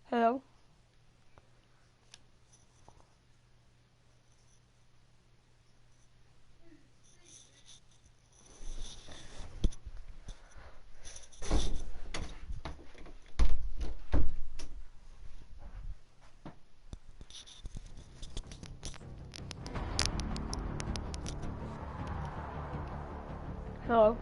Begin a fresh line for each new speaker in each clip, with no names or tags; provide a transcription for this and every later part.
Hello? Hello?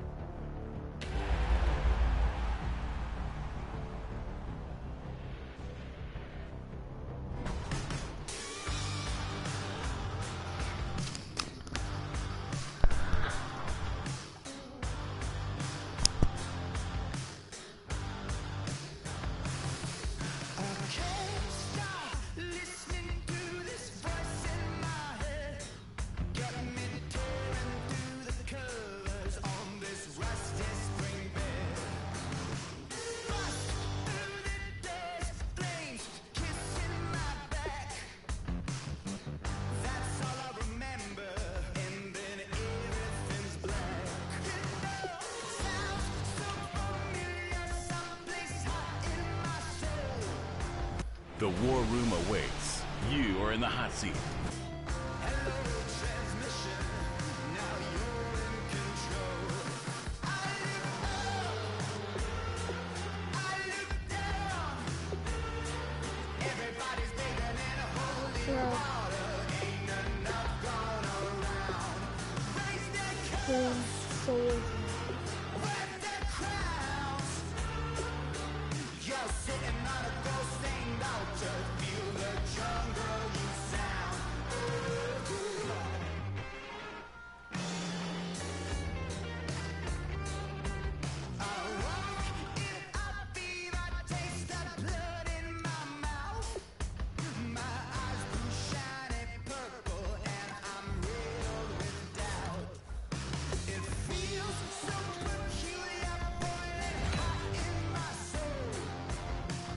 The war room awaits. You are in the hot seat.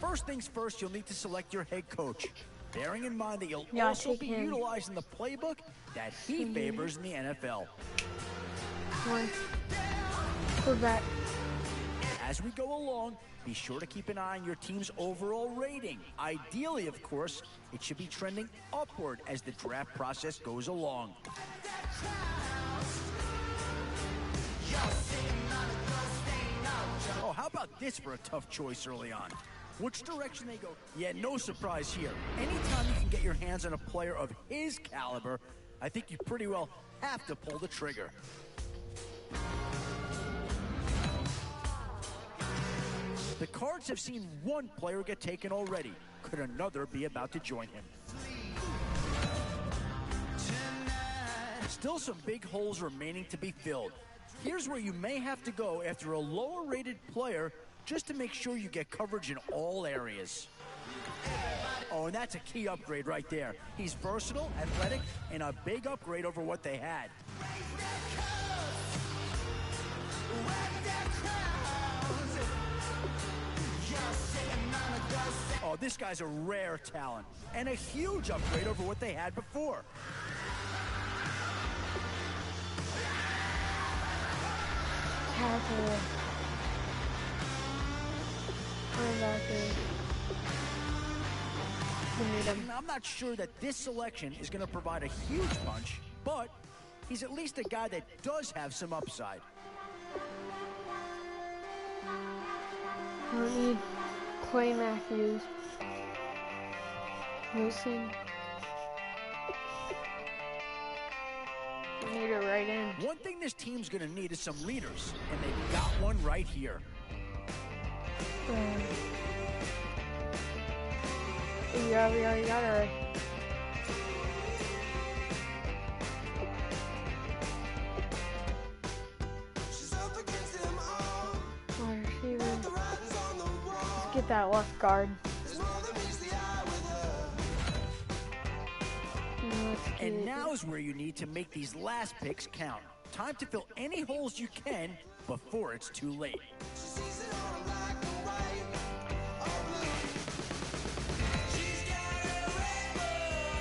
First things first, you'll need to select your head coach, bearing in mind that you'll
Yeah,
also
take
be
him.
utilizing the playbook that he favors in the NFL.
One. Quarterback.
As we go along, be sure to keep an eye on your team's overall rating. Ideally, of course, it should be trending upward as the draft process goes along. Oh, how about this for a tough choice early on? Which direction they go? Yeah, no surprise here. Anytime you can get your hands on a player of his caliber, I think you pretty well have to pull the trigger. The Cards have seen one player get taken already. Could another be about to join him? Still some big holes remaining to be filled. Here's where you may have to go after a lower-rated player just to make sure you get coverage in all areas. Oh, and that's a key upgrade right there. He's versatile, athletic, and a big upgrade over what they had. Oh, this guy's a rare talent, and a huge upgrade over what they had before.
Tackle. Linebacker. We need him.
I'm not sure that this selection is going to provide a huge punch, but he's at least a guy that does have some upside.
I don't need Clay Matthews. Wilson. I need it right in.
One thing this team's going to need is some leaders, and they've got one right here.
Yeah, we already got her. Let's get that left guard.
And now's where you need to make these last picks count. Time to fill any holes you can before it's too late.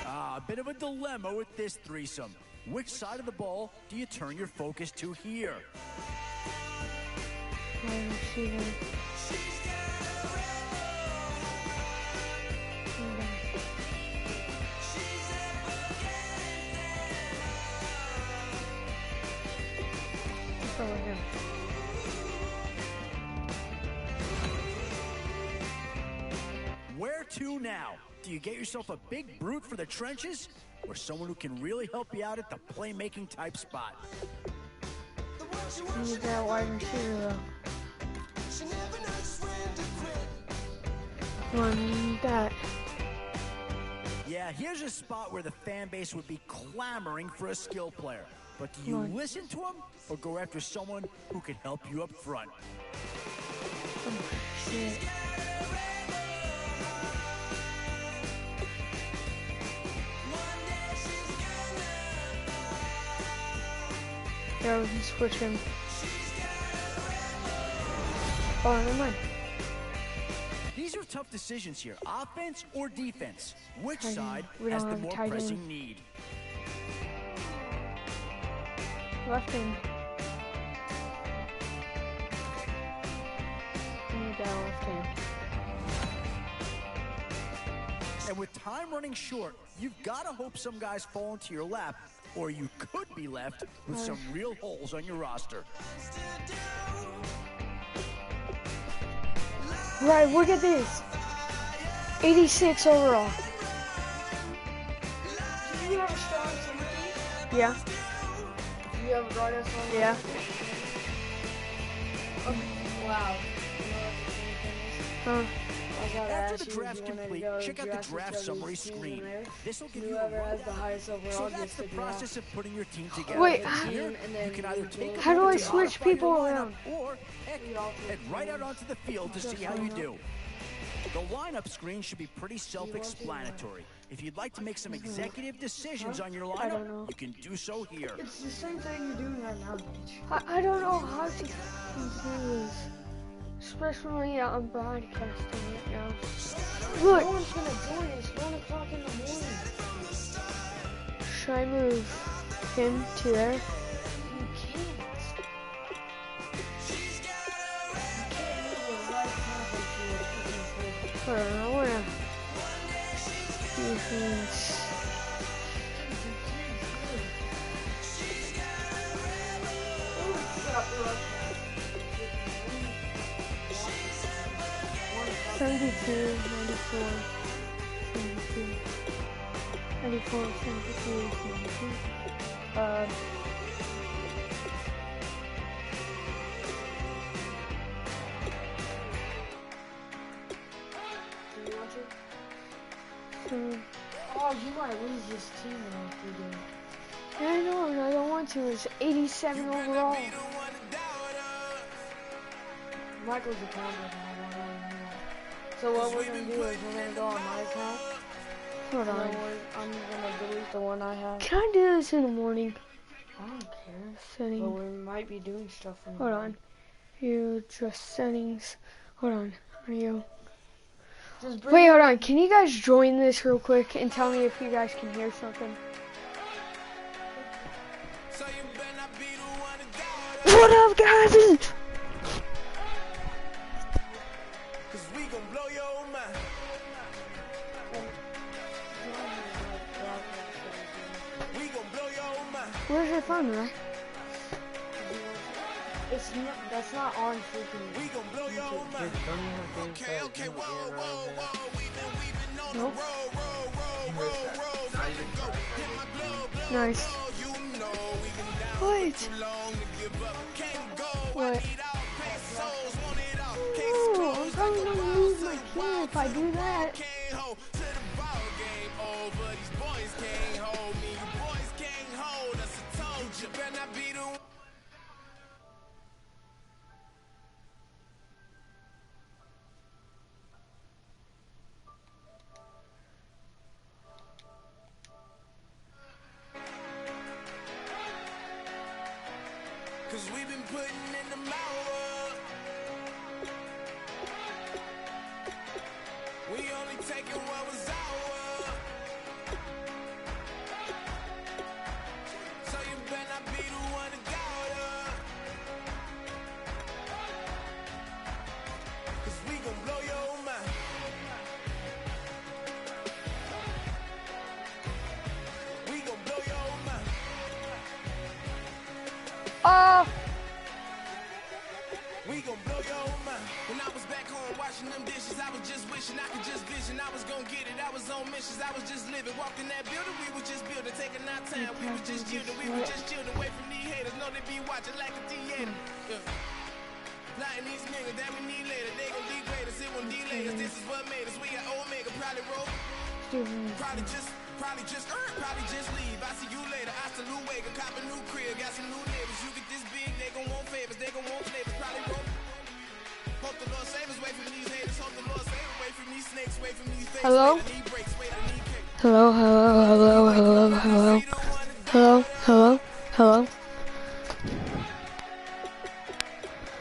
A bit of a dilemma with this threesome. Which side of the ball do you turn your focus to here?
Over here.
Where to now? Do you get yourself a big brute for the trenches, or someone who can really help you out at the playmaking type spot?
You need that wide receiver though. One that.
Yeah, here's a spot where the fan base would be clamoring for a skill player. But do you listen to them or go after someone who can help you up front?
Oh, shit. Yeah, we can switch him. Oh, never mind.
These are tough decisions here. Offense or defense? Which
Tight
side
end. We
has
don't
the
have
more
tight
pressing
end.
need?
Left hand. We need that left hand.
And with time running short, you've got to hope some guys fall into your lap, or you could be left with some real holes on your roster.
Right, look at this. 86 overall.
Do you have a strong sympathy?
Yeah.
Do you have a guard that's on?
Yeah.
Wow.
Huh.
After the draft's complete, check out the draft summary screen. This will give you a
Whoever has
look.
the highest overall
So
gets
that's the
the draft.
process of putting your team together.
Wait,
Here,
and then
you can either take a
How do
look
I
at
switch
modify your
people
lineup,
around?
or heck, head right out onto the field to see how you do. The lineup screen should be pretty self-explanatory. If you'd like to make some executive decisions on your
I don't
lineup,
know.
you can do so here.
It's the same thing you're doing right now, bitch.
I don't know how to do this. Especially I'm broadcasting right now.
No
Look,
one's gonna join. It's 1 o'clock in the morning.
should I move him to there?
You can't. You can't move your right tackle to your
Hold on, I wanna defense.
Stop,
72, 94, 72, 94, 72, 72.
Do you want to?
So,
Oh, you might lose this team if you do.
yeah, I know, and I don't want to. It's 87 overall.
Michael's account doesn't have one on here. So what we're gonna do is we're gonna go on my account.
Hold
And
on.
then I'm gonna delete the one I have.
Can I do this in the morning?
I don't care. But
Setting.
we might be doing stuff in the
Hold
morning.
on. You adjust settings. Hold on. Are you?
Just bring
Wait, hold on. Can you guys join this real quick and tell me if you guys can hear something? What up, guys? Where's your phone, right?
It's not, that's not on freaking. We gon' blow your mind.
Nope. Nice. What? What? Ooh, I'm probably gonna lose my key if I do that.
Cause we've been putting in the mouth. We only taking what was ours. So you better not be the one to doubt us. Cause we gon' blow your mind. We gon' blow your mind.
Oh!
your mind. When I was back home washing them dishes, I was just wishing I could just vision. I was gonna get it, I was on missions, I was just living. Walked in that building, we was just building, taking our time. We was just yielding, we was just chilling. Away from these haters, know they be watching like a theater. Yeah. Plotting these niggas that we need later. They gon' degrade us, it won't delay us. This is what made us. We got Omega, probably roll. Probably just leave. I see you later. I salute Wake, cop a new crib, got some new neighbors. You get this big, they gon' want favors, they gon' want flavors. Probably roll. Hope the Lord save us, wait from these haters. Hope the Lord save us, wait from these snakes, wait from these fakes.
Hello?
Wait, I need breaks, wait, I need cake.
Hello, hello.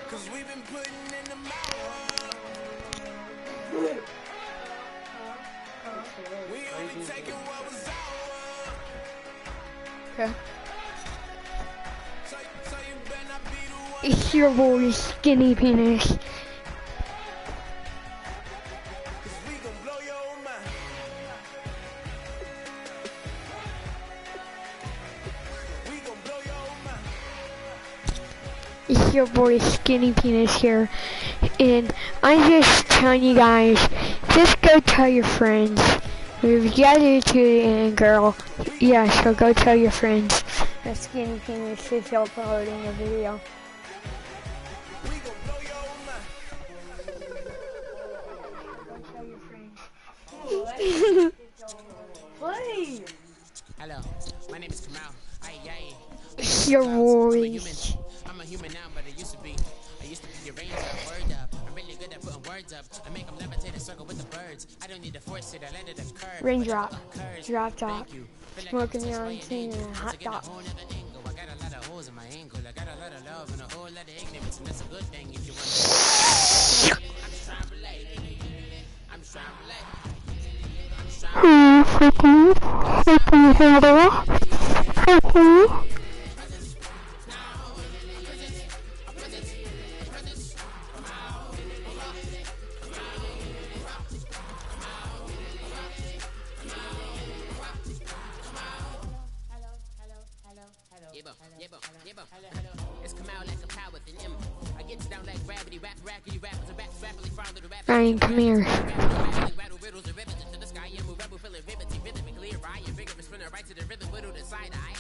Cause we've been putting in the mouth. We only taking what was ours.
Okay.
So you better not be the one.
It's your boy, Skinny Penis.
Cause we gon' blow your mind. We gon' blow your mind.
It's your boy, Skinny Penis here. And I'm just telling you guys, just go tell your friends. If you guys are tuning in, girl, yeah, so go tell your friends that Skinny Penis is uploading a video.
We gon' blow your mind.
Go tell your friends.
Play.
Hello, my name is Kamal.
It's your boy.
I'm a human now, but I used to be. I used to be your range up, word up. I'm really good at putting words up. I make them levitate and circle with the birds. I don't need to force it, I let it occur.
Raindrop, drop top, smoking the on scene and a hot dog.
I got a lot of holes in my angle. I got a lot of love and a whole lot of ignorance, and that's a good thing if you want to. I'm just trying to relate. I'm just trying to relate. It's come out like a power with an M. I get you down like gravity, rap, rackety, rappers, and raps, rapidly follow the rap.
Ryan, come here.
Rattle riddles and rivets into the sky. I'm a rebel, feeling riveting, rhythmically, right? You're bigger, spinner right to the rhythm, whittle the side eye.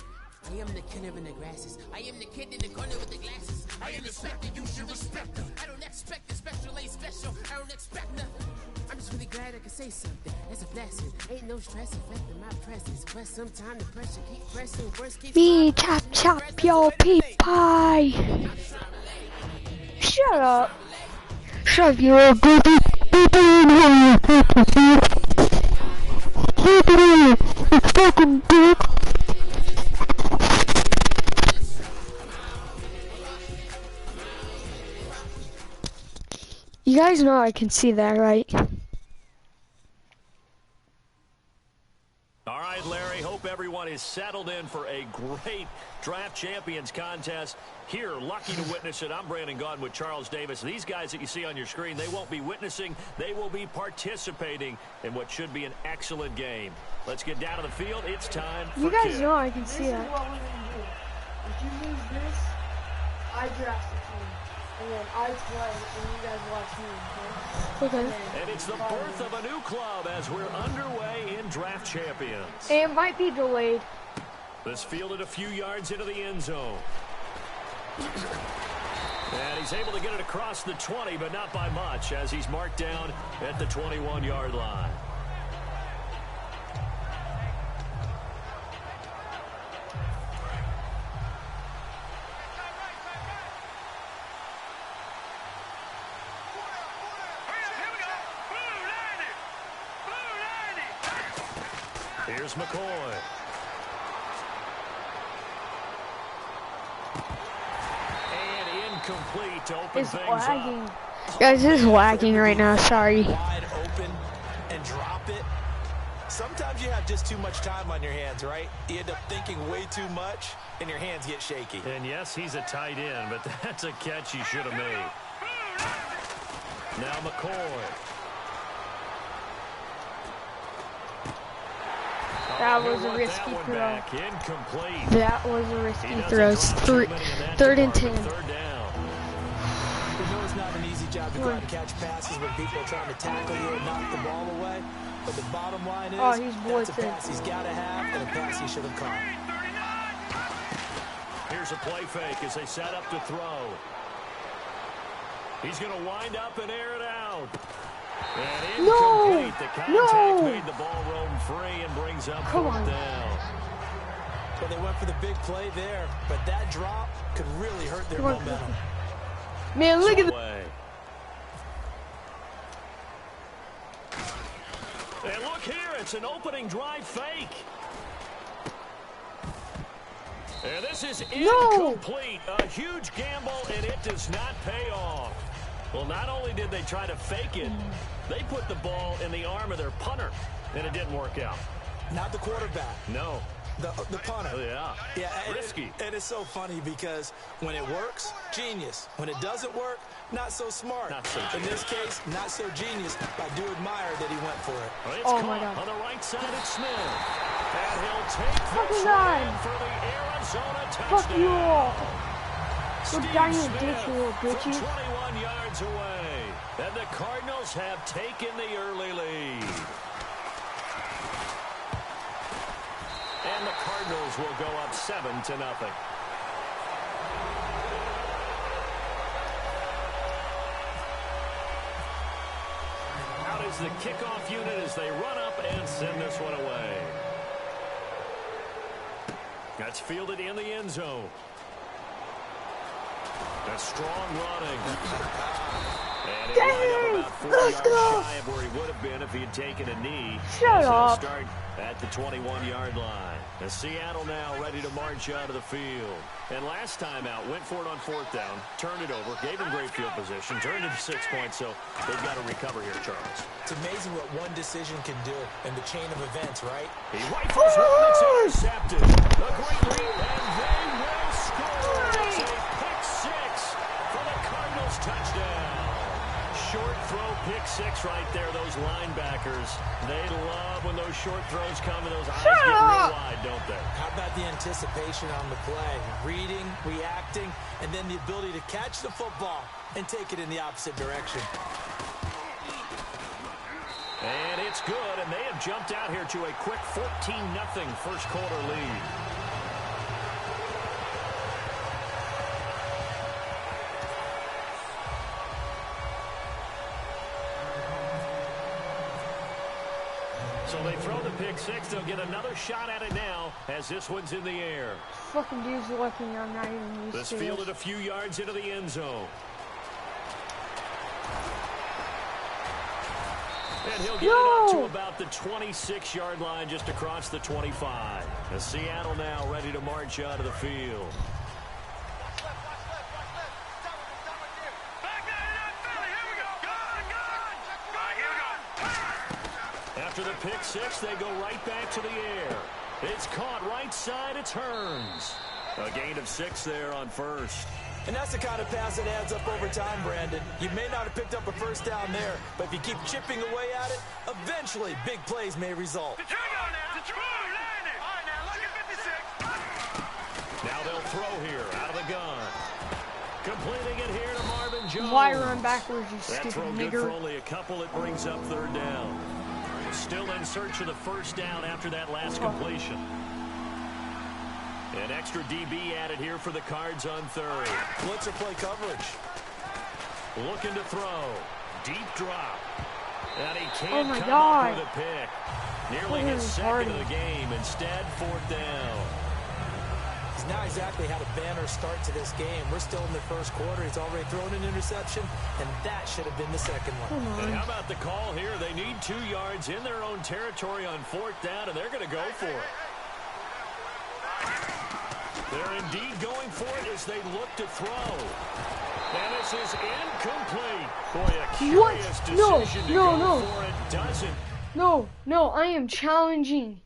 I am the killer in the grasses. I am the kid in the corner with the glasses. I am the specter, you should respect them. I don't expect the special, ain't special. I don't expect nothing. I'm just really glad I can say something. That's a blessing. Ain't no stress affecting my presence. But sometimes the pressure keep pressing. Worst keeps
Me chop chop your pea pie. Shut up. Shut up, you're a baby. Fucking dick. You guys know I can see that, right?
All right, Larry, hope everyone is settled in for a great Draft Champions contest. Here, lucky to witness it, I'm Brandon Gaudin with Charles Davis. These guys that you see on your screen, they won't be witnessing, they will be participating in what should be an excellent game. Let's get down to the field. It's time for
You guys
kick.
know I can see
This is
that.
what we're gonna do. If you lose this, I draft the team. And then I play, and you guys watch me, okay?
Okay.
And it's the birth of a new club as we're underway in Draft Champions.
It might be delayed.
This fielded a few yards into the end zone. And he's able to get it across the 20, but not by much, as he's marked down at the 21-yard line. Here's McCoy. And incomplete to open
It's
things
lagging.
up.
Guys, this is lagging right now, sorry.
Wide open and drop it. Sometimes you have just too much time on your hands, right? You end up thinking way too much, and your hands get shaky.
And yes, he's a tight end, but that's a catch he should have made. Now McCoy.
That was a risky throw. That was a risky throw. It's third and 10.
We know it's not an easy easy job to go out and catch passes when people are trying to tackle you and knock the ball away. But the bottom line is, that's a pass he's got to have and a pass he should have caught.
Here's a play fake as they set up to throw. He's going to wind up and air it out. And incomplete. The contact made the ball roam free and brings up fourth down.
Well, they went for the big play there, but that drop could really hurt their momentum.
Man, look at that.
And look here, it's an opening drive fake. And this is incomplete. A huge gamble, and it does not pay off. Well, not only did they try to fake it, they put the ball in the arm of their punter, and it didn't work out.
Not the quarterback.
No.
The punter.
Yeah, risky.
And it's so funny because when it works, genius. When it doesn't work, not so smart.
Not so genius.
In this case, not so genius. I do admire that he went for it.
Well, it's caught on the right side of Smith. And he'll take this one for the Arizona touchdown.
Fuck you all.
Steve
down your
Smith
ditch, you little bitches.
from 21 yards away. And the Cardinals have taken the early lead. And the Cardinals will go up 7-0. Out is the kickoff unit as they run up and send this one away. That's fielded in the end zone. A strong running. And it lined up about 4 yards shy of where he would have been if he had taken a knee.
Shut up.
Start at the 21-yard line. And Seattle now ready to march out of the field. And last time out, went for it on fourth down, turned it over, gave him great field position, turned it to 6 points, so they've got to recover here, Charles.
It's amazing what one decision can do in the chain of events, right?
He rifles one, it's intercepted. A great lead, and they will score. It's a pick six for the Cardinals touchdown. Short throw, pick six right there. Those linebackers, they love when those short throws come and those eyes get real wide, don't they?
How about the anticipation on the play? Reading, reacting, and then the ability to catch the football and take it in the opposite direction.
And it's good, and they have jumped out here to a quick 14-0 first quarter lead. So they throw the pick six. They'll get another shot at it now as this one's in the air.
Fucking dude's looking. I'm not even used
This
to
fielded a few yards into the end zone. And he'll get it up to about the 26-yard line just across the 25. The Seattle now ready to march out of the field. After the pick six, they go right back to the air. It's caught right side, it turns. A gain of 6 there on first.
And that's the kind of pass that adds up over time, Brandon. You may not have picked up a first down there, but if you keep chipping away at it, eventually big plays may result.
Now they'll throw here out of the gun. Completing it here to Marvin Jones.
Why run backwards, you
that
stupid
throw
nigger?
good for only a couple. It brings up third down. Still in search of the first down after that last completion. An extra DB added here for the Cards on third.
Blitzer play coverage.
Looking to throw. Deep drop. And he can't come
God.
up with a pick. Nearly his second of the game. Instead, fourth down.
He's not exactly had a banner start to this game. We're still in the first quarter. He's already thrown an interception, and that should have been the second one.
And how about the call here? They need 2 yards in their own territory on fourth down, and they're going to go for it. They're indeed going for it as they look to throw. And this is incomplete. Boy, a curious decision to go for it. Doesn't.
No, I am challenging.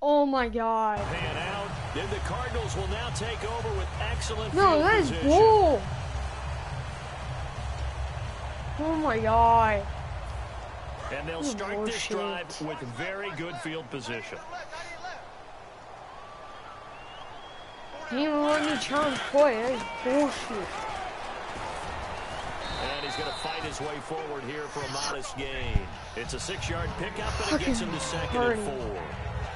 Oh my God.
Pan out. Then the Cardinals will now take over with excellent field
No, that is
position.
bull. Oh my God.
And they'll start this drive with very good field position.
He didn't even let me challenge play. That's bullshit.
And he's going to fight his way forward here for a modest gain. It's a 6-yard pickup, and it gets him to second and 4.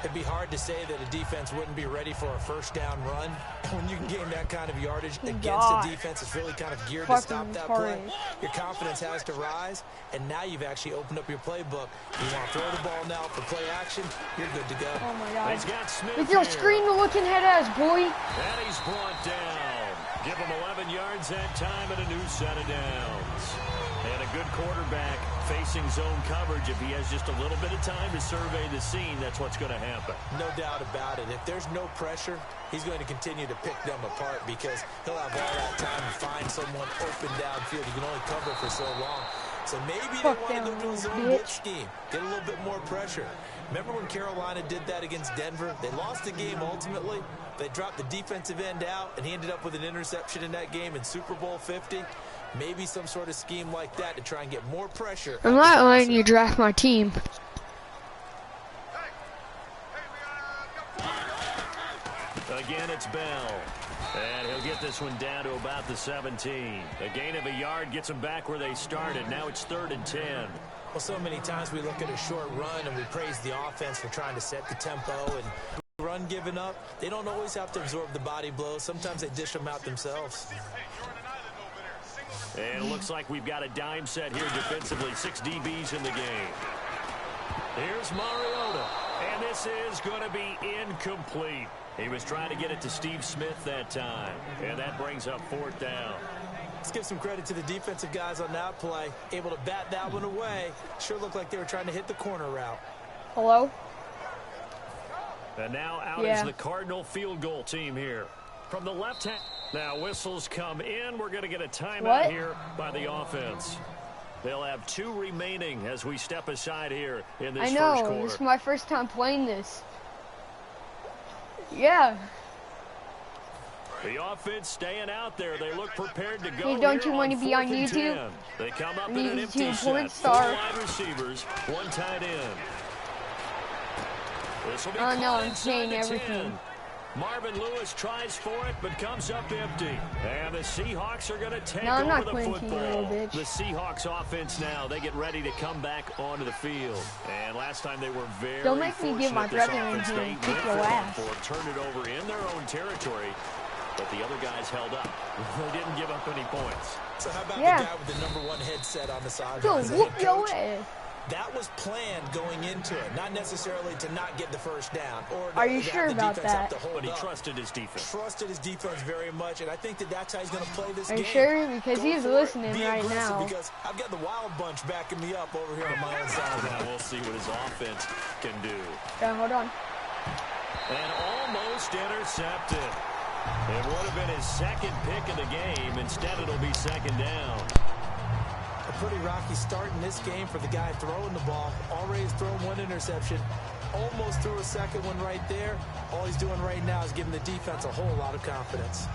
It'd be hard to say that a defense wouldn't be ready for a first down run. When you can gain that kind of yardage against a defense that's really kind of geared to stop that play, your confidence has to rise, and now you've actually opened up your playbook. You want to throw the ball now for play action, you're good to go.
Oh my God.
He's got Smith
With your
here.
screen looking head ass, boy.
And he's brought down. Give him 11 yards that time and a new set of downs. And a good quarterback facing zone coverage. If he has just a little bit of time to survey the scene, that's what's going to happen.
No doubt about it. If there's no pressure, he's going to continue to pick them apart because he'll have all that time to find someone open downfield. He can only cover for so long. So maybe they want to go to a zone blitz scheme, get a little bit more pressure. Remember when Carolina did that against Denver? They lost the game ultimately. They dropped the defensive end out, and he ended up with an interception in that game in Super Bowl 50. Maybe some sort of scheme like that to try and get more pressure.
I'm not letting you draft my team.
Again, it's Bell. And he'll get this one down to about the 17. A gain of a yard gets them back where they started. Now it's 3rd and 10.
Well, so many times we look at a short run and we praise the offense for trying to set the tempo and run giving up. They don't always have to absorb the body blows. Sometimes they dish them out themselves.
And it looks like we've got a dime set here defensively. 6 DBs in the game. Here's Mariota. And this is going to be incomplete. He was trying to get it to Steve Smith that time. And that brings up 4th down.
Let's give some credit to the defensive guys on that play. Able to bat that one away. Sure looked like they were trying to hit the corner route.
Hello?
And now out is the Cardinal field goal team here. From the left hand. Now whistles come in. We're going to get a timeout here by the offense. They'll have 2 remaining as we step aside here in this first quarter.
I know. This is my first time playing this. Yeah.
The offense staying out there. They look prepared to go.
Hey, don't you want to be on YouTube?
10. They come up in an empty set. 4 wide receivers, 1 tight end. This will be
oh no, I'm saying everything.
10. Marvin Lewis tries for it, but comes up empty. And the Seahawks are going to take over the football. The Seahawks offense now, they get ready to come back onto the field. And last time they were very
Don't make me give my brother in here and kick your ass.
Turn it over in their own territory, but the other guys held up. They didn't give up any points.
So how about the guy with the #1 headset on the sideline?
Whoop your ass.
That was planned going into it, not necessarily to not get the first down. Or
are you sure about that?
But he trusted his defense.
Trusted his defense very much, and I think that's how he's going to play this game.
Are you sure? Because he's listening right now.
Because I've got the Wild Bunch backing me up over here on my own side.
Now we'll see what his offense can do.
Yeah, hold on.
And almost intercepted. It would have been his 2nd pick of the game. Instead, it'll be 2nd down.
A pretty rocky start in this game for the guy throwing the ball. Already has thrown 1 interception. Almost threw a 2nd one right there. All he's doing right now is giving the defense a whole lot of confidence.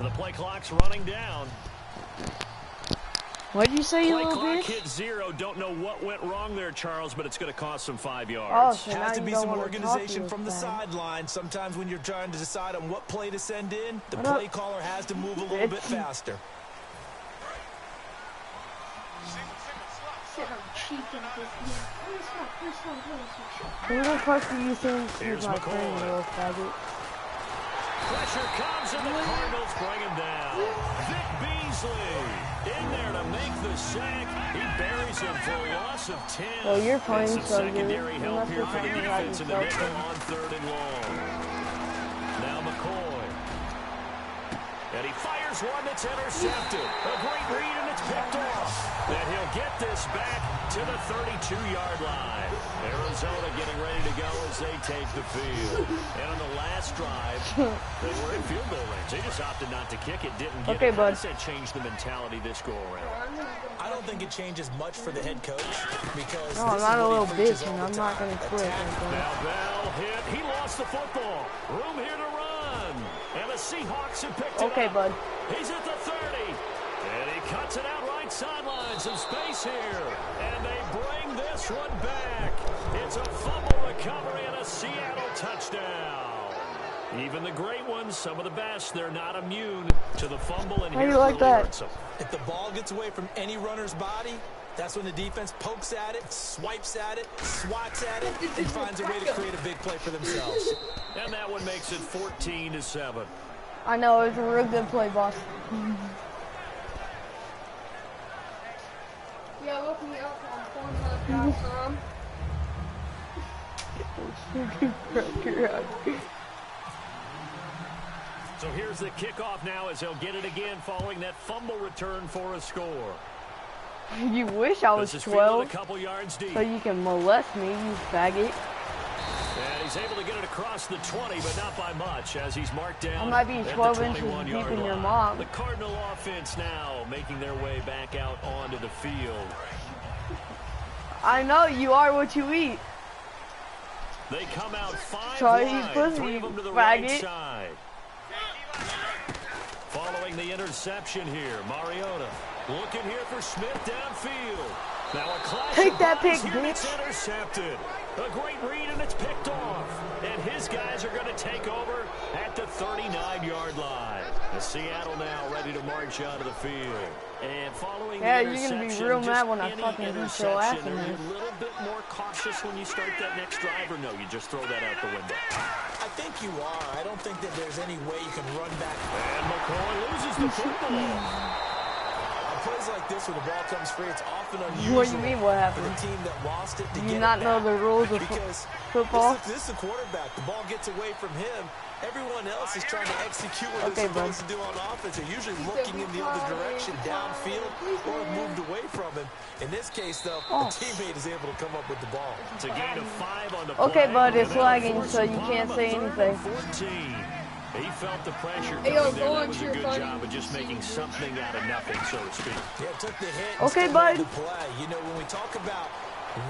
The play clock's running down.
What did you say, you little
bitch?
bitch?
Hit 0. Don't know what went wrong there, Charles, but it's going to cost them 5 yards.
Oh, so
has to be some organization
from
the sideline. Sometimes when you're trying to decide on what play to send in, the play caller has to move a little bit faster.
Who the fuck do you think is my friend, little faggot?
Pressure comes and the Cardinals bring him down. Vic Beasley in there to make the sack. He buries him for a loss of 10.
Well, you're playing
some
so good.
secondary help here for the defense in the nickel on 3rd and long. Now McCoy. And he fires one that's intercepted. A great read and it's picked off. And he'll get this back to the 32-yard line. Arizona getting ready to go as they take the field. And on the last drive, they were in field goal range. They just opted not to kick it, didn't get it. How does that change the mentality this go-around?
I don't think it changes much for the head coach because
I'm not a little bitch and I'm not going to quit.
Now Bell hit. He lost the football. Room here to run. And the Seahawks have picked it up.
bud.
He's at the 30. And he cuts it out right sideline. Some space here. And they bring this one back. It's a fumble recovery and a Seattle touchdown. Even the great ones, some of the best, they're not immune to the fumble. And
how you like that?
If the ball gets away from any runner's body, that's when the defense pokes at it, swipes at it, swats at it, and finds a way to create a big play for themselves.
And that one makes it 14-7.
I know, it was a real good play, boss. Yeah, look me up on Pornhub.com.
So here's the kickoff now as they'll get it again following that fumble return for a score.
You wish I was 12
a couple yards deep.
so you can molest me, you faggot.
And he's able to get it across the 20, but not by much as he's marked down.
I might be 12 inches deep in your mom.
The Cardinal offense now making their way back out onto the field.
I know, you are what you eat.
They come out 5
Try to eat
wide,
pussy,
3 of them to the
faggot.
right side. Following the interception here, Mariota looking here for Smith downfield. Now a clash
Take
of
that
bodies
pick,
here,
bitch.
it's intercepted. A great read, and it's picked off. And his guys are going to take over at the 39-yard line. The Seattle now ready to march out of the field. And following
Yeah,
the
you're going to be
interception,
real
just
mad when I
any
fucking beat your
interception,
ass in
are you
this.
a little bit more cautious when you start that next drive, or no, you just throw that out the window?
I think you are. I don't think that there's any way you can run back.
And McCoy loses the football.
Plays like this where the ball comes free, it's often unusual
What do you mean, what
for the
happened?
team that lost it to
Do
get
you not
it
know
back.
the rules of
Because
football?
This is the quarterback. The ball gets away from him. Everyone else is trying to execute what they're supposed to do on offense. They're usually looking in the other direction, downfield, or moved away from him. In this case, though, the teammate is able to come up with the ball.
It's a gain of 5 on the
Okay,
play,
bud, it's
and
lagging,
force
so
him
you
on
can't
a
say
3rd
anything.
and 14. He felt the pressure coming
Hey, yo,
there.
go
That
on
was a
to your
good
buddy.
job of just making something out of nothing, so to speak.
Yeah, took the hit. and
Okay,
still
bud.
made the play. You know, when we talk about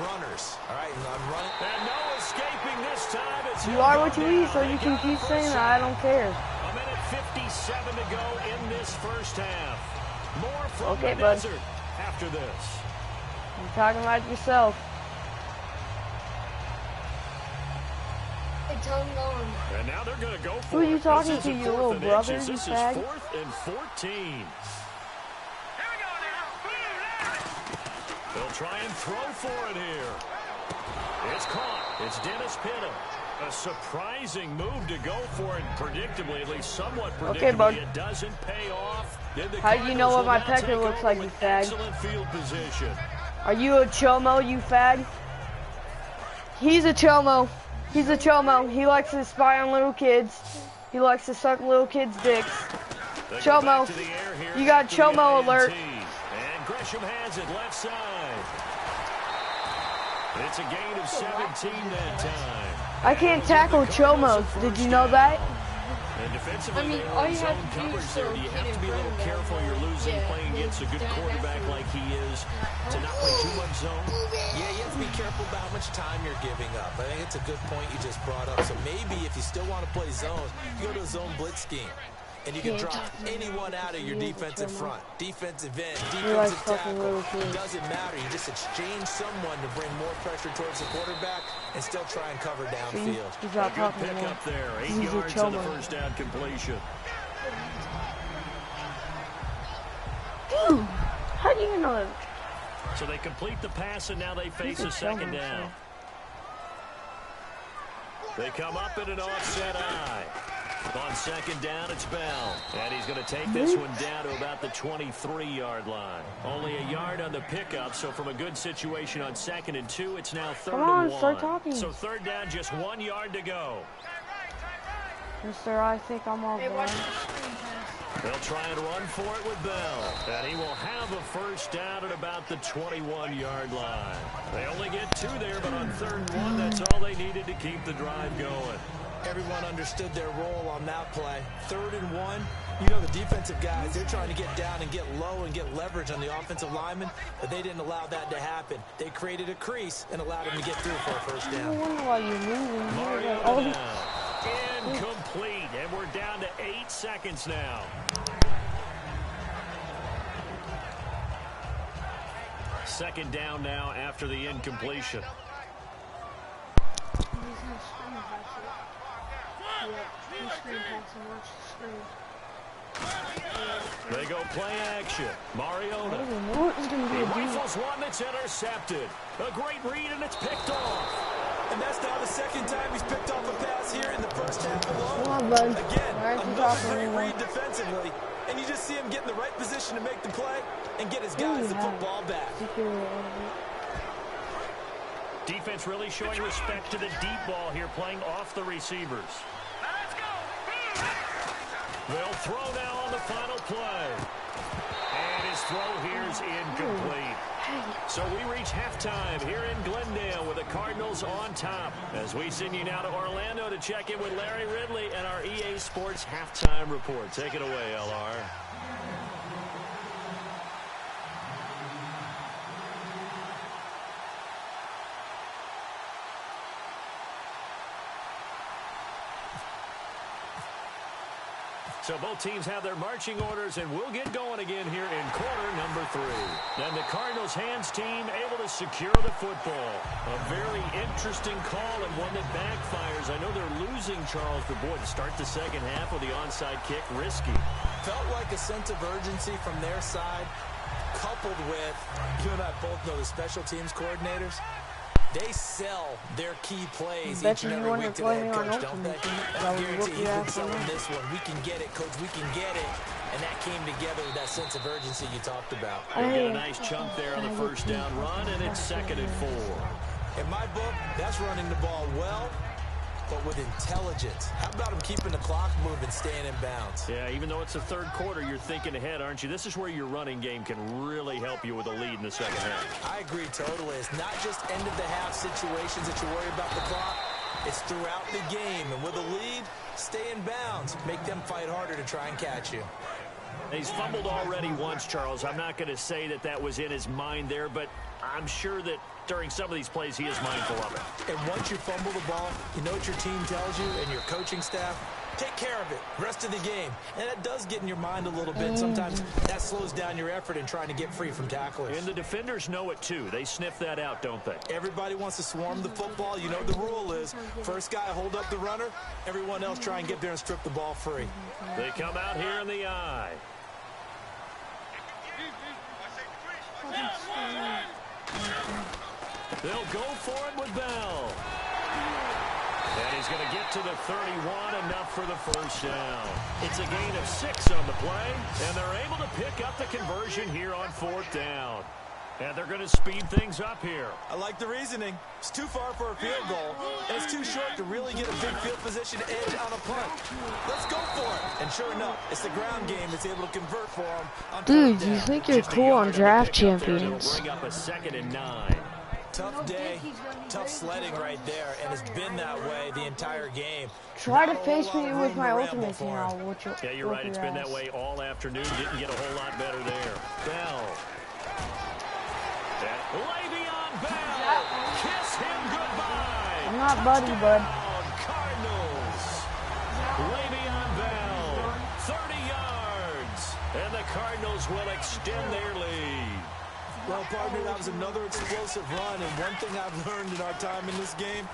runners, all right, and I'm running.
And no escaping this time. It's
You are what you eat, so you can keep saying that. I don't care.
A minute 57 to go in this first half. More from
Okay,
the
bud.
desert after this.
You're talking about yourself.
And now they're going to go
Who
for
are you
it.
talking
This is
to,
a
your
4th
little
and
brother,
inches.
you
This is
fag?
4th and 14. They'll try and throw for it here. It's caught. It's Dennis Pitta. A surprising move to go for it, predictably, at least somewhat predictably.
Okay, bud.
It doesn't pay off.
How do you know what my pecker looks like, you fag?
Excellent field position.
Are you a chomo, you fag? He's a chomo. He's a chomo. He likes to spy on little kids. He likes to suck little kids' dicks.
They go back
Chomo.
to the air here
You got
after the
chomo
INT.
alert.
And Gresham has it left side. It's a gain of 17 that time.
I can't tackle chomos. Did you know that?
And defensively,
I mean,
they are
all
in
you
zone
have to do
coverage
is
there.
throw
Do you
a
have
kid
to be a
in
little
front of
careful?
them.
You're losing
Yeah.
playing against a good quarterback like he is to not play too much zone.
Yeah, you have to be careful about how much time you're giving up. I think it's a good point you just brought up. So maybe if you still want to play zone, you go to a zone blitz scheme. And you can drop anyone out of your defensive front. Defensive end, defensive tackle. Doesn't matter. You just exchange someone to bring more pressure towards the quarterback and still try and cover downfield.
He's
A
not
good
talking
pick
more.
up there. 8
He's a
yards on the
chomo.
first down completion.
Dude, how do you know that?
So they complete the pass, and now they face
He's a
a second
chomo,
down. They come up in an offset eye. On second down, it's Bell. And he's going to take this one down to about the 23-yard line. Only a yard on the pickup, so from a good situation on 2nd and 2, it's now 3rd
Come on,
and 1.
start talking.
So 3rd down, just 1 yard to go.
Mister, I think I'm all blind.
They'll try and run for it with Bell. And he will have a first down at about the 21-yard line. They only get 2 there, but on 3rd and 1, that's all they needed to keep the drive going.
Everyone understood their role on that play. 3rd and 1, you know the defensive guys, they're trying to get down and get low and get leverage on the offensive lineman, but they didn't allow that to happen. They created a crease and allowed him to get through for a first
I
down.
wonder why you're moving.
Mariota
Oh,
now. Incomplete, and we're down to 8 seconds now. Second down now after the incompletion. They go play action. Mariota. He rifles one that's intercepted. A great read, and it's picked off.
And that's now the second time he's picked off a pass here in the first half alone.
Come on, bud.
Again, another great
anymore.
read defensively. And you just see him get in the right position to make the play and get his guys the football back.
Defense really showing respect to the deep ball here, playing off the receivers. They'll throw now on the final play. And his throw here is incomplete. So we reach halftime here in Glendale with the Cardinals on top. As we send you now to Orlando to check in with Larry Ridley and our EA Sports halftime report. Take it away, LR. So both teams have their marching orders, and we'll get going again here in quarter number 3. And the Cardinals hands team able to secure the football. A very interesting call and one that backfires. I know they're losing, Charles, but boy, to start the second half with the onside kick, risky.
Felt like a sense of urgency from their side, coupled with, you and I both know the special teams coordinators. They sell their key plays each and every week to the head coach, don't they? And I guarantee he's been selling this one. We can get it, coach. We can get it. And that came together with that sense of urgency you talked about.
They get a nice chunk there on the first down run, and it's 2nd and 4.
In my book, that's running the ball well, but with intelligence. How about him keeping the clock moving, staying in bounds?
Yeah, even though it's the third quarter, you're thinking ahead, aren't you? This is where your running game can really help you with a lead in the second half.
I agree totally. It's not just end-of-the-half situations that you worry about the clock. It's throughout the game. And with a lead, stay in bounds. Make them fight harder to try and catch you.
He's fumbled already once, Charles. I'm not going to say that that was in his mind there, but I'm sure that during some of these plays he is mindful of it.
And once you fumble the ball, you know what your team tells you and your coaching staff? Take care of it. Rest of the game. And that does get in your mind a little bit. Sometimes that slows down your effort in trying to get free from tacklers.
And the defenders know it too. They sniff that out, don't they?
Everybody wants to swarm the football. You know what the rule is. First guy hold up the runner. Everyone else try and get there and strip the ball free.
They come out here in the eye. They'll go for it with Bell. And he's going to get to the 31, enough for the first down. It's a gain of 6 on the play, and they're able to pick up the conversion here on 4th down. And they're going to speed things up here.
I like the reasoning. It's too far for a field goal, and it's too short to really get a big field position edge on a punt. Let's go for it. And sure enough, it's the ground game that's able to convert for them.
Dude, you think you're cool on Draft Champions.
Bring up a 2nd and 9.
Tough day, tough sledding right there, and it's been that way the entire game.
Try to face me with my ultimate team.
Yeah, you're right. It's been that way all afternoon. Didn't get a whole lot better there. Bell. Le'Veon Bell. Kiss him goodbye.
I'm not buddy, bud.
Cardinals. Le'Veon Bell. 30 yards. And the Cardinals will extend their lead.
Well, partner, that was another explosive run, and one thing I've learned in our time in this game,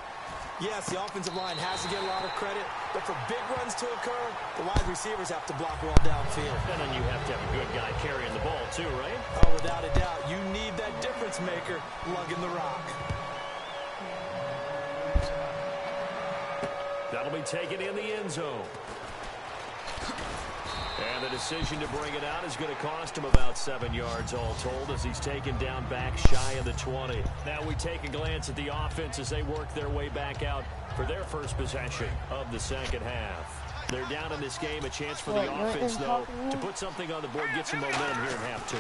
yes, the offensive line has to get a lot of credit, but for big runs to occur, the wide receivers have to block well downfield.
And then you have to have a good guy carrying the ball, too, right?
Oh, without a doubt. You need that difference maker lugging the rock.
That'll be taken in the end zone. And the decision to bring it out is going to cost him about 7 yards all told, as he's taken down back shy of the 20. Now we take a glance at the offense as they work their way back out for their first possession of the second half. They're down in this game. A chance for the offense, though, to put something on the board, get some momentum here in half 2.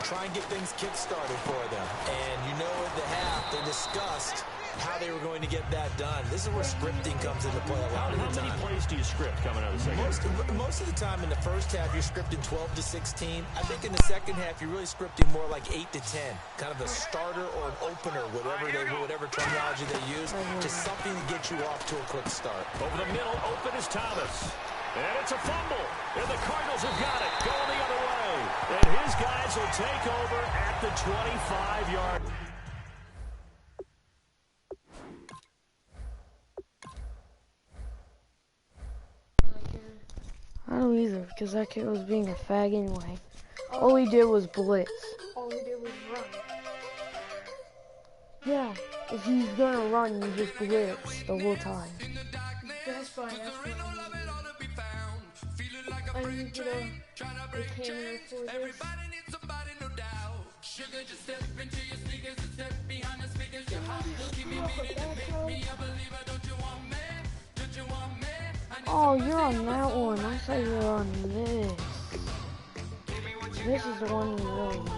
Try and get things kick-started for them. And you know at the half they discussed how they were going to get that done. This is where scripting comes into play a lot of the time.
How many plays do you script coming out of the second half?
Most of the time in the first half, you're scripting 12 to 16. I think in the second half, you're really scripting more like 8 to 10. Kind of a starter or an opener, whatever terminology they use. Just something to get you off to a quick start.
Over the middle, open is Thomas. And it's a fumble. And the Cardinals have got it. Going the other way. And his guys will take over at the 25-yard.
I don't either, because that kid was being a fag anyway. All he did was blitz.
All he did was run.
Yeah, if he's gonna run, you just blitz the whole time.
That's fine, that's fine. I need to get a camera for this.
Oh, you're on that one. I thought you were on this. This is the one you really need to do.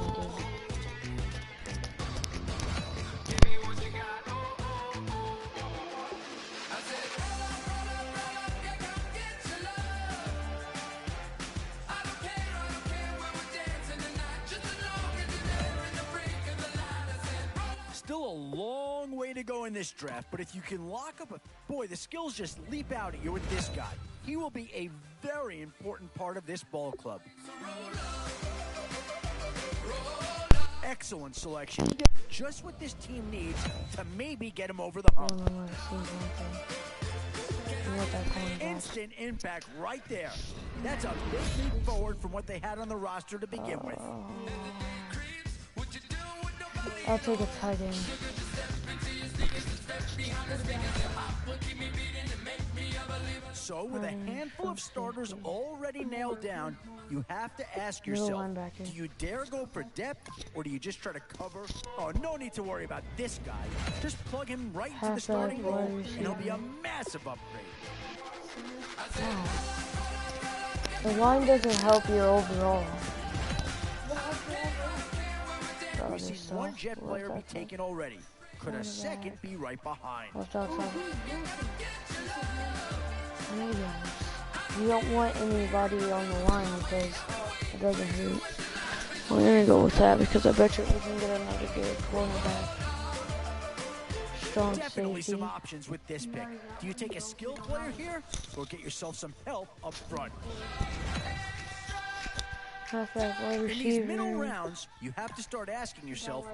Still a long way to go in this draft, but if you can lock up boy, the skills just leap out at you with this guy. He will be a very important part of this ball club. Excellent selection. Just what this team needs to maybe get him over the hump. Instant impact right there. That's a big leap forward from what they had on the roster to begin with.
I'll take a tight end.
So, with a handful of starters already nailed down, you have to ask yourself, do you dare go for depth, or do you just try to cover? Oh, no need to worry about this guy. Just plug him right into the starting role, and he'll be a massive upgrade.
Wow. The line doesn't help your overall.
We've seen one Jet player be taken already. Could a second be right behind?
You don't want anybody on the line because it doesn't hurt. We're going to go with that because I bet you we can get another good cornerback. Strong
Definitely
safety.
some options with this pick. Do you take a skilled player here or get yourself some help up front? In these middle rounds, you have to start asking yourself,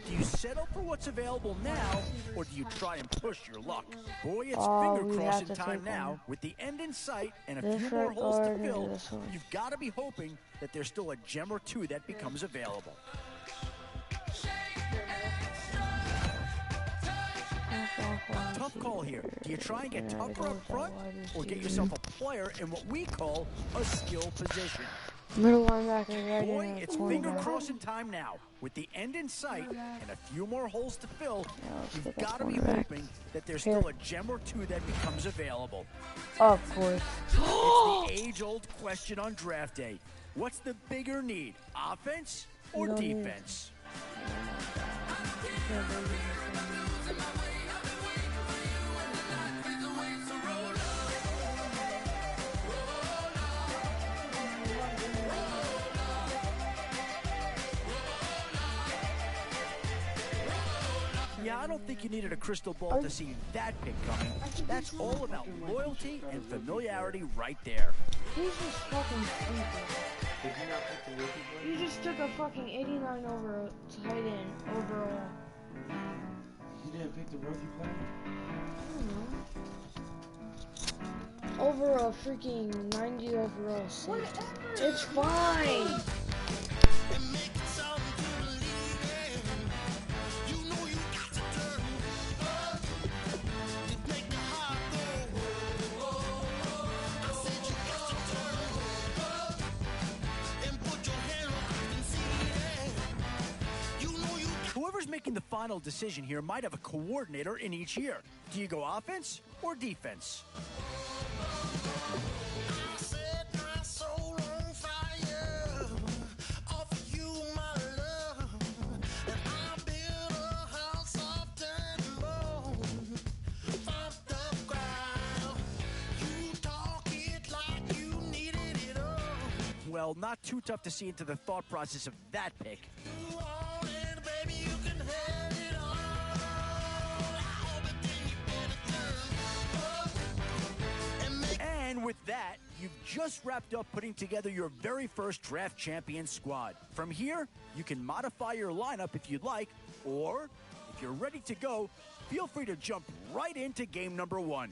do you settle for what's available now, or do you try and push your luck? Boy, it's finger-crossing time now. With the end in sight and a few more holes to fill, you've got to be hoping that there's still a gem or two that becomes available. Tough call here. Do you try and get tougher up front, or get yourself a player in what we call a skill position?
Middle linebacker right.
Boy, it's finger-crossing time now. With the end in sight and a few more holes to fill, you've got to be hoping that there's still a gem or two that becomes available.
Of course.
It's the age-old question on draft day. What's the bigger need, offense or defense? Yeah, I don't think you needed a crystal ball to see that pick coming. That's all about loyalty and familiarity right there.
He's just fucking stupid. You just took a fucking 89 over tight end overall.
You didn't pick the rookie player?
I don't know. Over a freaking 90 overall safety. It's fine.
Whoever's making the final decision here might have a coordinator in each year. Do you go offense or defense? Well, not too tough to see into the thought process of that pick. And with that, you've just wrapped up putting together your very first Draft Champions squad. From here, you can modify your lineup if you'd like, or if you're ready to go, feel free to jump right into game number 1.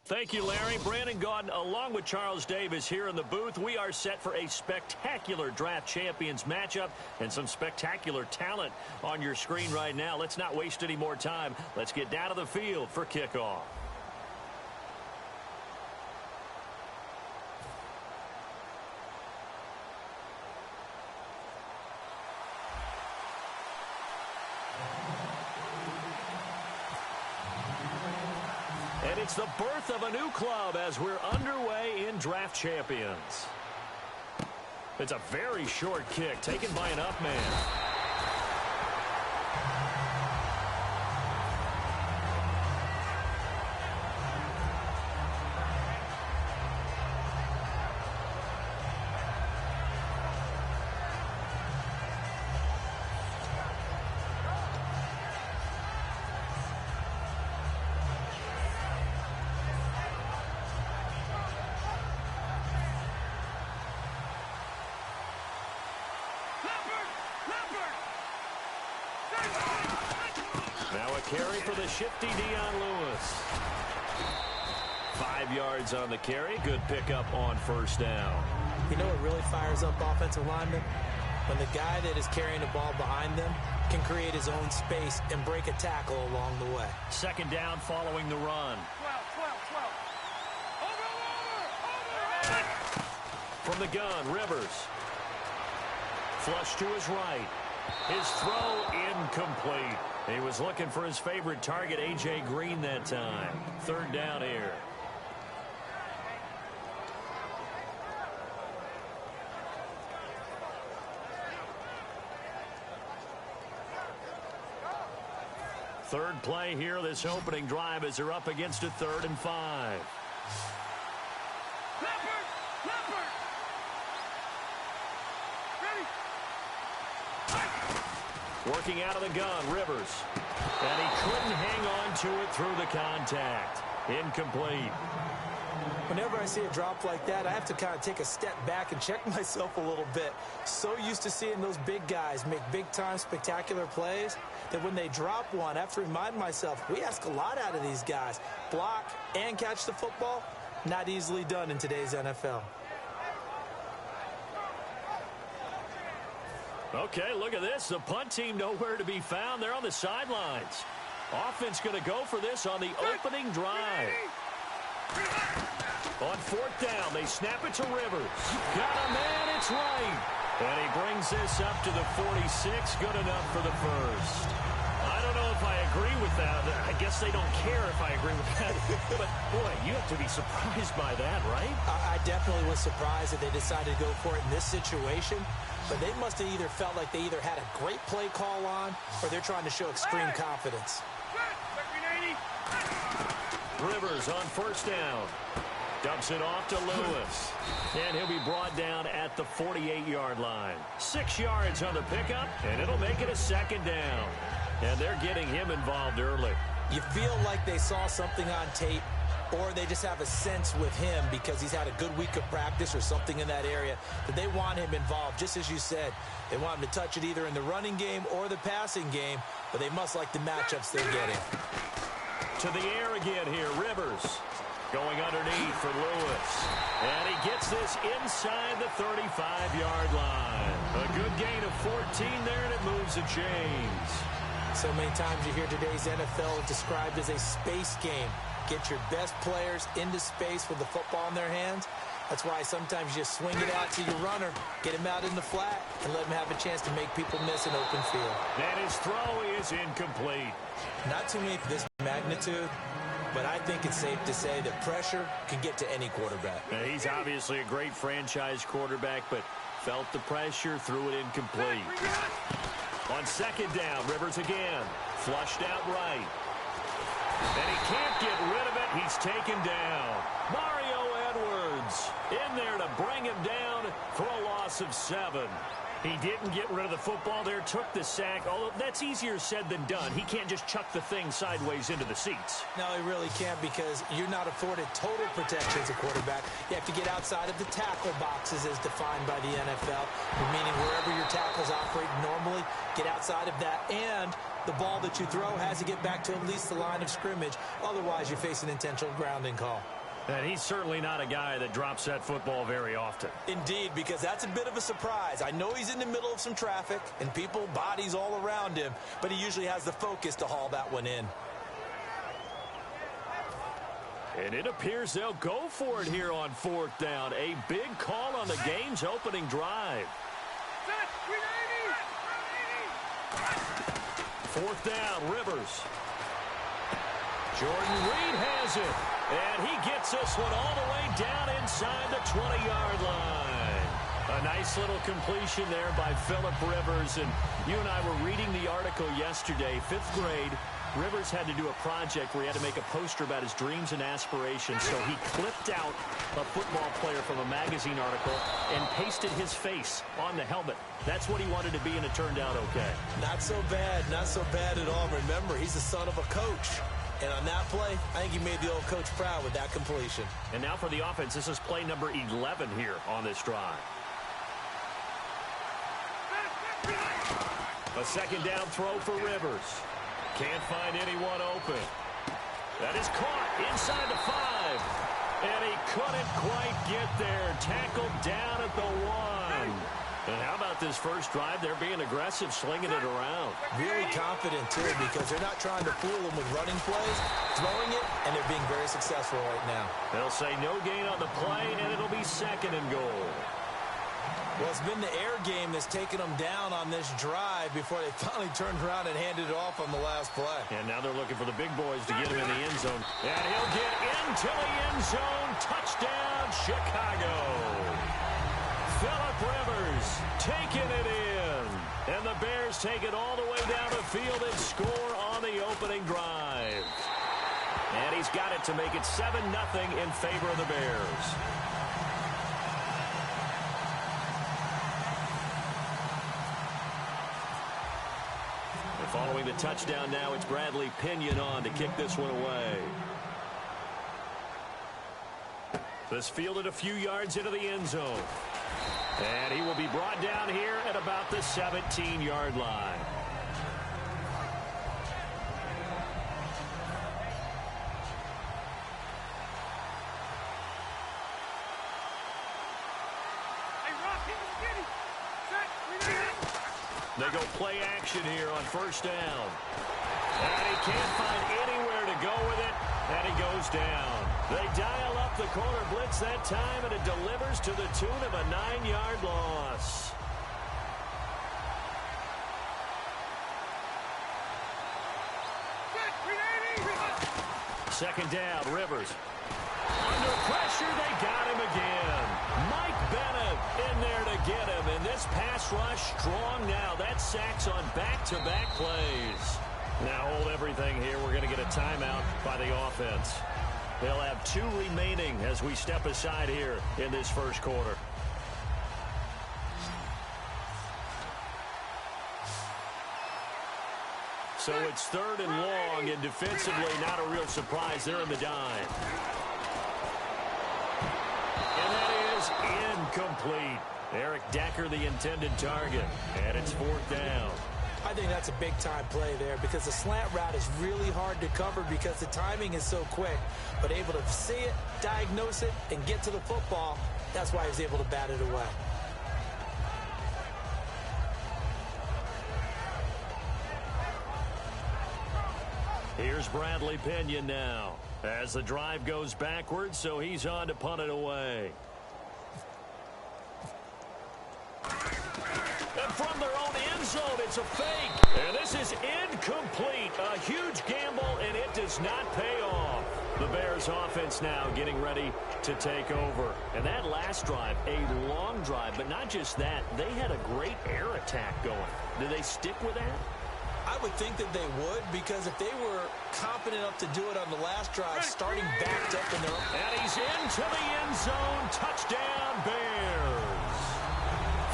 Thank you, Larry. Brandon Gaudin, along with Charles Davis here in the booth. We are set for a spectacular Draft Champions matchup and some spectacular talent on your screen right now. Let's not waste any more time. Let's get down to the field for kickoff. And it's the birth of a new club as we're underway in Draft Champions. It's a very short kick taken by an up man. Now a carry for the shifty Dion Lewis. 5 yards on the carry. Good pickup on first down.
You know what really fires up offensive linemen? When the guy that is carrying the ball behind them can create his own space and break a tackle along the way.
Second down following the run.
12.
From the gun, Rivers. Flush to his right. His throw incomplete. He was looking for his favorite target, A.J. Green, that time. Third down here. Third play here, this opening drive, as they're up against a 3rd and 5. Working out of the gun, Rivers. And he couldn't hang on to it through the contact. Incomplete.
Whenever I see a drop like that, I have to kind of take a step back and check myself a little bit. So used to seeing those big guys make big-time spectacular plays that when they drop one, I have to remind myself, we ask a lot out of these guys. Block and catch the football, not easily done in today's NFL.
Okay, look at this. The punt team nowhere to be found. They're on the sidelines. Offense going to go for this on the opening drive. On 4th down, they snap it to Rivers. Got a man, it's right. And he brings this up to the 46. Good enough for the first. I don't know if I agree with that. I guess they don't care if I agree with that. But, boy, you have to be surprised by that, right?
I definitely was surprised that they decided to go for it in this situation. But they must have either felt like they either had a great play call on or they're trying to show extreme confidence.
Rivers on 1st down. Dumps it off to Lewis. And he'll be brought down at the 48-yard line. 6 yards on the pickup, and it'll make it a 2nd down. And they're getting him involved early.
You feel like they saw something on tape, or they just have a sense with him because he's had a good week of practice or something in that area that they want him involved. Just as you said, they want him to touch it either in the running game or the passing game, but they must like the matchups they're getting.
To the air again here, Rivers. Going underneath for Lewis. And he gets this inside the 35-yard line. A good gain of 14 there, and it moves the chains.
So many times you hear today's NFL described as a space game. Get your best players into space with the football in their hands. That's why sometimes you swing it out to your runner, get him out in the flat, and let him have a chance to make people miss an open field.
And his throw is incomplete.
Not too many of this magnitude, but I think it's safe to say that pressure can get to any quarterback.
Now, he's obviously a great franchise quarterback, but felt the pressure, threw it incomplete. On 2nd down, Rivers again. Flushed out right. And he can't get rid of it. He's taken down. Mario Edwards in there to bring him down for a loss of 7. He didn't get rid of the football there, took the sack. Although that's easier said than done. He can't just chuck the thing sideways into the seats.
No, he really can't because you're not afforded total protection as a quarterback. You have to get outside of the tackle boxes as defined by the NFL, meaning wherever your tackles operate normally, get outside of that. And the ball that you throw has to get back to at least the line of scrimmage. Otherwise, you face an intentional grounding call.
And he's certainly not a guy that drops that football very often.
Indeed, because that's a bit of a surprise. I know he's in the middle of some traffic and people, bodies all around him, but he usually has the focus to haul that one in.
And it appears they'll go for it here on 4th down. A big call on the game's opening drive. 4th down, Rivers. Jordan Reed has it. And he gets this one all the way down inside the 20-yard line. A nice little completion there by Phillip Rivers. And you and I were reading the article yesterday, 5th grade. Rivers had to do a project where he had to make a poster about his dreams and aspirations. So he clipped out a football player from a magazine article and pasted his face on the helmet. That's what he wanted to be, and it turned out okay.
Not so bad. Not so bad at all. Remember, he's the son of a coach. And on that play, I think he made the old coach proud with that completion.
And now for the offense, this is play number 11 here on this drive. A second down throw for Rivers. Can't find anyone open. That is caught inside the 5. And he couldn't quite get there. Tackled down at the 1. And how about this first drive? They're being aggressive, slinging it around.
Really confident, too, because they're not trying to fool them with running plays, throwing it, and they're being very successful right now.
They'll say no gain on the play, and it'll be 2nd and goal.
Well, it's been the air game that's taken them down on this drive before they finally turned around and handed it off on the last play.
And now they're looking for the big boys to get him in the end zone. And he'll get into the end zone. Touchdown, Chicago. Phillip Rivers taking it in. And the Bears take it all the way down the field and score on the opening drive. And he's got it to make it 7-0 in favor of the Bears. And following the touchdown now, it's Bradley Pinion on to kick this one away. This fielded a few yards into the end zone. And he will be brought down here at about the 17-yard line. They go play action here on first down. And he can't find anywhere to go with it, and he goes down. They dial up the corner blitz that time, and it delivers to the tune of a 9-yard loss. Second down, Rivers. Under pressure, they got him again. Mike Bennett in there to get him, and this pass rush strong now. That sacks on back-to-back plays. Now hold everything here. We're going to get a timeout by the offense. They'll have 2 remaining as we step aside here in this first quarter. So it's 3rd and long, and defensively not a real surprise. They're in the dive. And that is incomplete. Eric Decker, the intended target, and it's 4th down.
I think that's a big-time play there because the slant route is really hard to cover because the timing is so quick. But able to see it, diagnose it, and get to the football, that's why he was able to bat it away.
Here's Bradley Pinion now as the drive goes backwards, so he's on to punt it away. And from their own end zone, it's a fake. And this is incomplete. A huge gamble, and it does not pay off. The Bears offense now getting ready to take over. And that last drive, a long drive, but not just that. They had a great air attack going. Do they stick with that?
I would think that they would, because if they were confident enough to do it on the last drive, starting backed up in their own.
And he's into the end zone. Touchdown, Bears.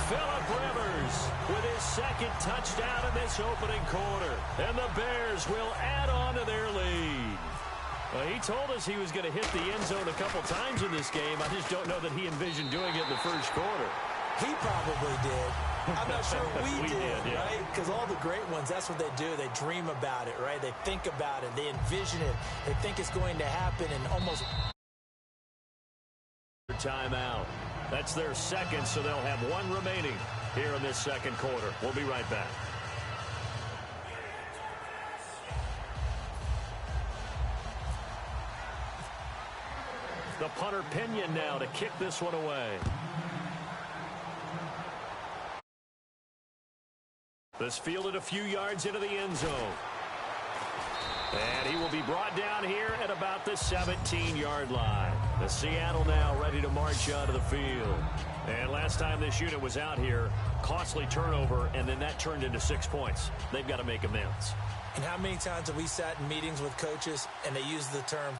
Phillip Rivers with his 2nd touchdown in this opening quarter. And the Bears will add on to their lead. Well, he told us he was going to hit the end zone a couple times in this game. I just don't know that he envisioned doing it in the first quarter.
He probably did. I'm not sure we did,
yeah.
right? Because all the great ones, that's what they do. They dream about it, right? They think about it. They envision it. They think it's going to happen and almost...
Timeout. That's their 2nd, so they'll have 1 remaining here in this 2nd quarter. We'll be right back. The punter Pinion now to kick this one away. This fielded a few yards into the end zone. And he will be brought down here at about the 17-yard line. The Seattle now ready to march onto the field. And last time this unit was out here, costly turnover, and then that turned into 6 points. They've got to make amends.
And how many times have we sat in meetings with coaches and they use the term